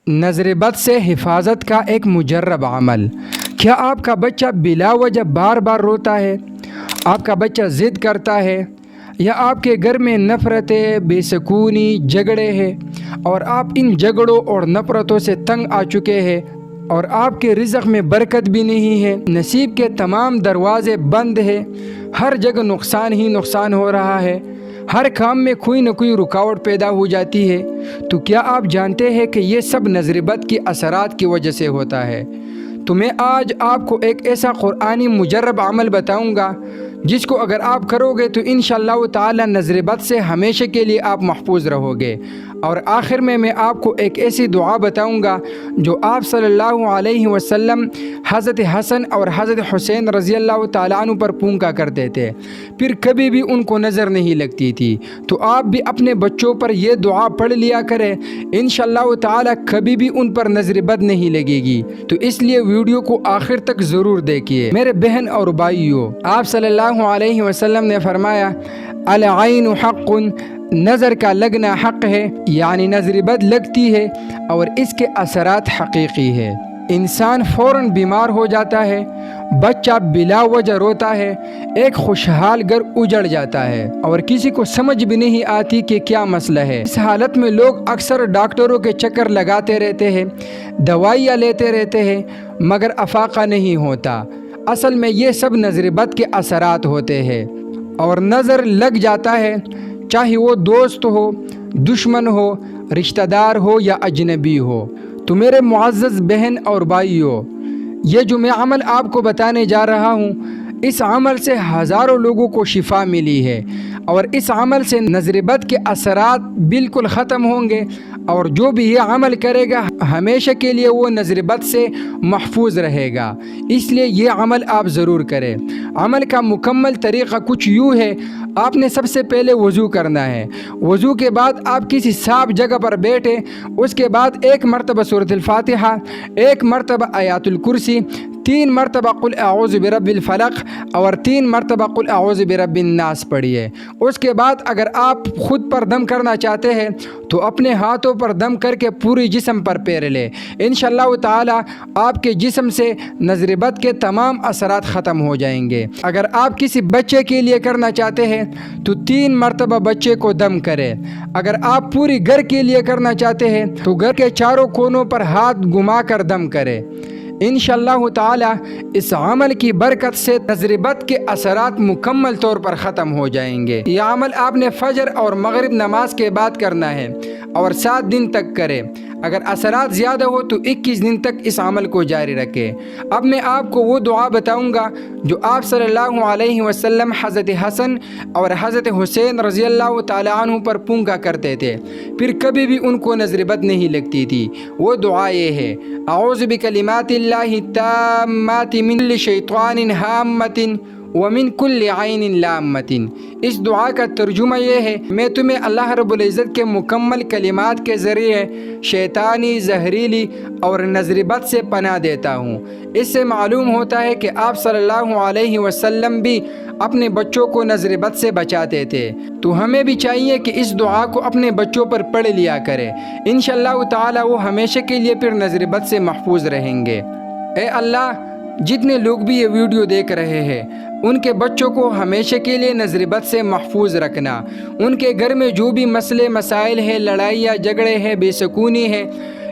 نظر بد سے حفاظت کا ایک مجرب عمل۔ کیا آپ کا بچہ بلا وجہ بار بار روتا ہے؟ آپ کا بچہ ضد کرتا ہے؟ یا آپ کے گھر میں نفرتیں، بے سکونی، جھگڑے ہیں اور آپ ان جھگڑوں اور نفرتوں سے تنگ آ چکے ہیں اور آپ کے رزق میں برکت بھی نہیں ہے، نصیب کے تمام دروازے بند ہیں، ہر جگہ نقصان ہی نقصان ہو رہا ہے، ہر کام میں کوئی نہ کوئی رکاوٹ پیدا ہو جاتی ہے، تو کیا آپ جانتے ہیں کہ یہ سب نظر بد کی اثرات کی وجہ سے ہوتا ہے؟ تو میں آج آپ کو ایک ایسا قرآنی مجرب عمل بتاؤں گا جس کو اگر آپ کرو گے تو انشاءاللہ تعالی نظر بد سے ہمیشہ کے لیے آپ محفوظ رہو گے۔ اور آخر میں آپ کو ایک ایسی دعا بتاؤں گا جو آپ صلی اللہ علیہ وسلم حضرت حسن اور حضرت حسین رضی اللہ تعالیٰ عنہ پر پونکا کرتے تھے، پھر کبھی بھی ان کو نظر نہیں لگتی تھی۔ تو آپ بھی اپنے بچوں پر یہ دعا پڑھ لیا کریں، انشاءاللہ تعالیٰ کبھی بھی ان پر نظر بد نہیں لگے گی۔ تو اس لیے ویڈیو کو آخر تک ضرور دیکھیے۔ میرے بہن اور بھائیوں، آپ صلی اللہ علیہ وسلم نے فرمایا العین حق، نظر کا لگنا حق ہے، یعنی نظر بد لگتی ہے اور اس کے اثرات حقیقی ہے۔ انسان فوراً بیمار ہو جاتا ہے، بچہ بلا وجہ روتا ہے، ایک خوشحال گھر اجڑ جاتا ہے اور کسی کو سمجھ بھی نہیں آتی کہ کیا مسئلہ ہے۔ اس حالت میں لوگ اکثر ڈاکٹروں کے چکر لگاتے رہتے ہیں، دوائیاں لیتے رہتے ہیں، مگر افاقہ نہیں ہوتا۔ اصل میں یہ سب نظر بد کے اثرات ہوتے ہیں، اور نظر لگ جاتا ہے چاہے وہ دوست ہو، دشمن ہو، رشتہ دار ہو یا اجنبی ہو۔ تو میرے معزز بہن اور بھائیوں، یہ جو میں عمل آپ کو بتانے جا رہا ہوں، اس عمل سے ہزاروں لوگوں کو شفا ملی ہے، اور اس عمل سے نظر بد کے اثرات بالکل ختم ہوں گے، اور جو بھی یہ عمل کرے گا ہمیشہ کے لیے وہ نظر بد سے محفوظ رہے گا۔ اس لیے یہ عمل آپ ضرور کریں۔ عمل کا مکمل طریقہ کچھ یوں ہے، آپ نے سب سے پہلے وضو کرنا ہے۔ وضو کے بعد آپ کسی صاف جگہ پر بیٹھیں، اس کے بعد 1 مرتبہ سورۃ الفاتحہ، 1 مرتبہ آیات الکرسی، 3 مرتبہ قل اعوذ برب الفلق اور 3 مرتبہ قل اعوذ برب الناس پڑھیے۔ اس کے بعد اگر آپ خود پر دم کرنا چاہتے ہیں تو اپنے ہاتھوں پر دم کر کے پوری جسم پر پھیر لیں۔ انشاءاللہ تعالی آپ کے جسم سے نظر بد کے تمام اثرات ختم ہو جائیں گے۔ اگر آپ کسی بچے کے لیے کرنا چاہتے ہیں تو 3 مرتبہ بچے کو دم کریں۔ اگر آپ پوری گھر کے لیے کرنا چاہتے ہیں تو گھر کے چاروں کونوں پر ہاتھ گھما کر دم کریں۔ انشاءاللہ تعالی اس عمل کی برکت سے نظر بد کے اثرات مکمل طور پر ختم ہو جائیں گے۔ یہ عمل آپ نے فجر اور مغرب نماز کے بعد کرنا ہے اور 7 دن تک کریں۔ اگر اثرات زیادہ ہو تو 21 دن تک اس عمل کو جاری رکھیں۔ اب میں آپ کو وہ دعا بتاؤں گا جو آپ صلی اللہ علیہ وسلم حضرت حسن اور حضرت حسین رضی اللہ تعالیٰ عنہ پر پونکا کرتے تھے، پھر کبھی بھی ان کو نظر بد نہیں لگتی تھی۔ وہ دعا یہ ہے: اعوذ بکلمات اللہ التامات من کل شیطان ہامۃ ومن کل عین لامۃ۔ اس دعا کا ترجمہ یہ ہے: میں تمہیں اللہ رب العزت کے مکمل کلمات کے ذریعے شیطانی، زہریلی اور نظر بد سے پناہ دیتا ہوں۔ اس سے معلوم ہوتا ہے کہ آپ صلی اللہ علیہ وسلم بھی اپنے بچوں کو نظر بد سے بچاتے تھے، تو ہمیں بھی چاہیے کہ اس دعا کو اپنے بچوں پر پڑھ لیا کرے۔ انشاءاللہ تعالی وہ ہمیشہ کے لیے پھر نظر بد سے محفوظ رہیں گے۔ اے اللہ، جتنے لوگ بھی یہ ویڈیو دیکھ رہے ہیں ان کے بچوں کو ہمیشہ کے لیے نظر بد سے محفوظ رکھنا۔ ان کے گھر میں جو بھی مسئلے مسائل ہیں، لڑائیاں جھگڑے ہیں، بے سکونی ہے،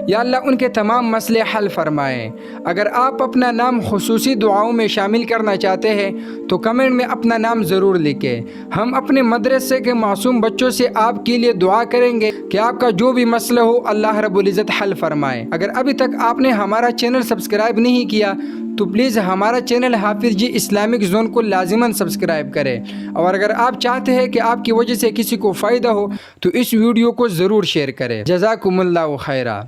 یا اللہ ان کے تمام مسئلے حل فرمائیں۔ اگر آپ اپنا نام خصوصی دعاؤں میں شامل کرنا چاہتے ہیں تو کمنٹ میں اپنا نام ضرور لکھیں۔ ہم اپنے مدرسے کے معصوم بچوں سے آپ کے لیے دعا کریں گے کہ آپ کا جو بھی مسئلہ ہو اللہ رب العزت حل فرمائے۔ اگر ابھی تک آپ نے ہمارا چینل سبسکرائب نہیں کیا تو پلیز ہمارا چینل حافظ جی اسلامک زون کو لازماً سبسکرائب کریں، اور اگر آپ چاہتے ہیں کہ آپ کی وجہ سے کسی کو فائدہ ہو تو اس ویڈیو کو ضرور شیئر کریں۔ جزاکم اللہ خیرہ۔